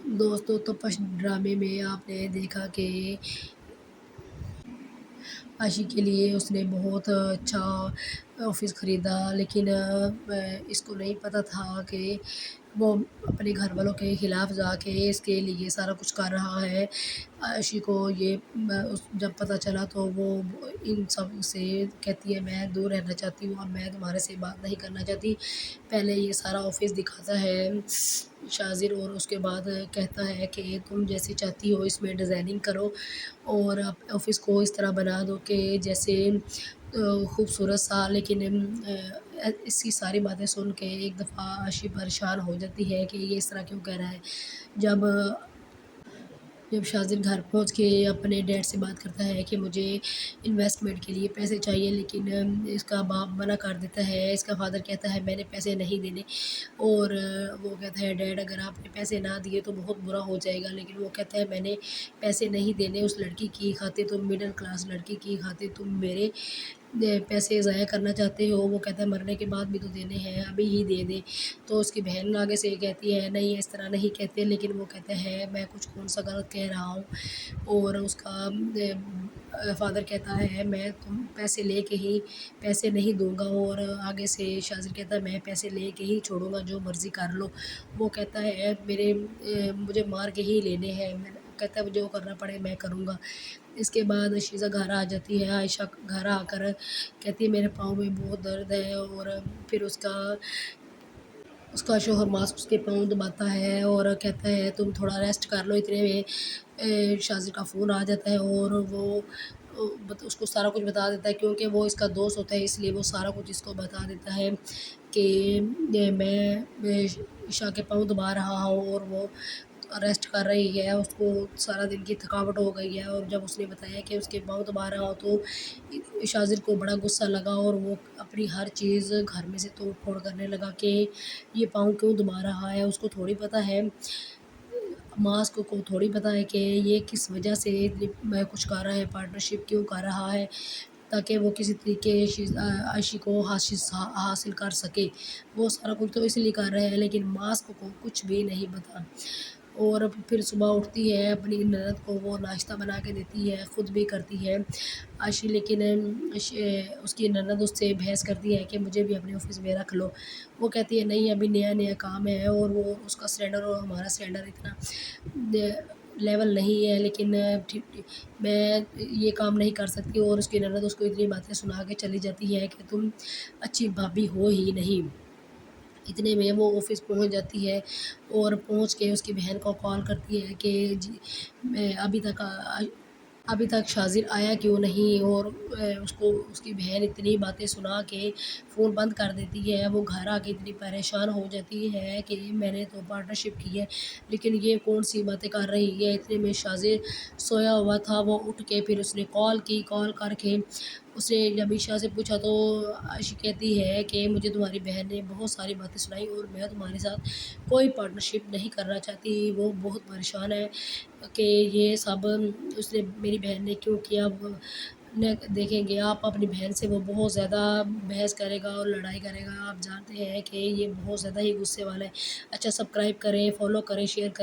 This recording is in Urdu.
دوستوں تپش ڈرامے میں آپ نے دیکھا کہ عائشہ کے لیے اس نے بہت اچھا آفس خریدا، لیکن اس کو نہیں پتہ تھا کہ وہ اپنے گھر والوں کے خلاف جا کے اس کے لیے سارا کچھ کر رہا ہے۔ عائشہ کو یہ جب پتہ چلا تو وہ ان سب سے کہتی ہے میں دور رہنا چاہتی ہوں، اب میں تمہارے سے بات نہیں کرنا چاہتی۔ پہلے یہ سارا آفس دکھاتا ہے شاذر، اور اس کے بعد کہتا ہے کہ تم جیسے چاہتی ہو اس میں ڈیزائننگ کرو اور آفس کو اس طرح بنا دو کہ جیسے خوبصورت سا، لیکن اس کی ساری باتیں سن کے ایک دفعہ عائشہ پریشان ہو جاتی ہے کہ یہ اس طرح کیوں کہہ رہا ہے۔ جب شاذر گھر پہنچ کے اپنے ڈیڈ سے بات کرتا ہے کہ مجھے انویسٹمنٹ کے لیے پیسے چاہیے، لیکن اس کا باپ منع کر دیتا ہے۔ اس کا فادر کہتا ہے میں نے پیسے نہیں دینے، اور وہ کہتا ہے ڈیڈ اگر آپ نے پیسے نہ دیے تو بہت برا ہو جائے گا، لیکن وہ کہتا ہے میں نے پیسے نہیں دینے اس لڑکی کی خاطر، تم مڈل کلاس لڑکی کی خاطر تم میرے پیسے ضائع کرنا چاہتے ہو۔ وہ کہتا ہے مرنے کے بعد بھی تو دینے ہیں، ابھی ہی دے دے۔ تو اس کی بہن آگے سے کہتی ہے نہیں اس طرح نہیں کہتے، لیکن وہ کہتا ہے میں کچھ کون سا غلط کہہ رہا ہوں، اور اس کا فادر کہتا ہے میں تم پیسے لے کے ہی پیسے نہیں دوں گا، اور آگے سے شاذر کہتا ہے میں پیسے لے کے ہی چھوڑوں گا، جو مرضی کر لو۔ وہ کہتا ہے مجھے مار کے ہی لینے ہیں، کہتا ہے جو کرنا پڑے میں کروں گا۔ اس کے بعد شیزہ گھر آ جاتی ہے۔ عائشہ گھر آ کر کہتی ہے میرے پاؤں میں بہت درد ہے، اور پھر اس کا شوہر ماسک اس کے پاؤں دباتا ہے اور کہتا ہے تم تھوڑا ریسٹ کر لو۔ اتنے میں شاذر کا فون آ جاتا ہے اور وہ اس کو سارا کچھ بتا دیتا ہے، کیونکہ وہ اس کا دوست ہوتا ہے اس لیے وہ سارا کچھ اس کو بتا دیتا ہے کہ میں عائشہ کے پاؤں دبا رہا ہوں اور وہ ریسٹ کر رہی ہے، اس کو سارا دن کی تھکاوٹ ہو گئی ہے۔ اور جب اس نے بتایا کہ اس کے پاؤں دبا رہا ہو تو شاذر کو بڑا غصہ لگا، اور وہ اپنی ہر چیز گھر میں سے توڑ پھوڑ کرنے لگا کہ یہ پاؤں کیوں دبا رہا ہے۔ اس کو تھوڑی پتہ ہے، ماسک کو تھوڑی پتہ ہے کہ یہ کس وجہ سے کچھ کر رہا ہے، پارٹنرشپ کیوں کر رہا ہے، تاکہ وہ کسی طریقے عائشہ کو حاصل کر سکے۔ وہ سارا کچھ تو اس لیے کر رہے ہیں، لیکن ماسک کو کچھ بھی نہیں پتہ۔ اور پھر صبح اٹھتی ہے، اپنی نند کو وہ ناشتہ بنا کے دیتی ہے، خود بھی کرتی ہے عائشہ، لیکن اس کی نند اس سے بحث کرتی ہے کہ مجھے بھی اپنے آفس میں رکھ لو۔ وہ کہتی ہے نہیں ابھی نیا کام ہے، اور وہ اس کا سلنڈر اور ہمارا سلنڈر اتنا لیول نہیں ہے، لیکن میں یہ کام نہیں کر سکتی۔ اور اس کی نند اس کو اتنی باتیں سنا کے چلی جاتی ہے کہ تم اچھی بھابھی ہو ہی نہیں۔ اتنے میں وہ آفس پہنچ جاتی ہے، اور پہنچ کے اس کی بہن کو کال کرتی ہے کہ جی ابھی تک شاذر آیا کیوں نہیں، اور اس کی بہن اتنی باتیں سنا کے فون بند کر دیتی ہے۔ وہ گھر آ کے اتنی پریشان ہو جاتی ہے کہ میں نے تو پارٹنرشپ کی ہے، لیکن یہ کون سی باتیں کر رہی ہے۔ اتنے میں شاذر سویا ہوا تھا، وہ اٹھ کے پھر اس نے کال کر کے اس نے جب عائشہ سے پوچھا تو عائشہ کہتی ہے کہ مجھے تمہاری بہن نے بہت ساری باتیں سنائی اور میں تمہارے ساتھ کوئی پارٹنرشپ نہیں کرنا چاہتی۔ وہ بہت پریشان ہے کہ یہ سب اس نے میری بہن نے کیوں کیا۔ دیکھیں گے آپ اپنی بہن سے وہ بہت زیادہ بحث کرے گا اور لڑائی کرے گا، آپ جانتے ہیں کہ یہ بہت زیادہ ہی غصے والا ہے۔ اچھا سبسکرائب کریں، فالو کریں، شیئر کریں۔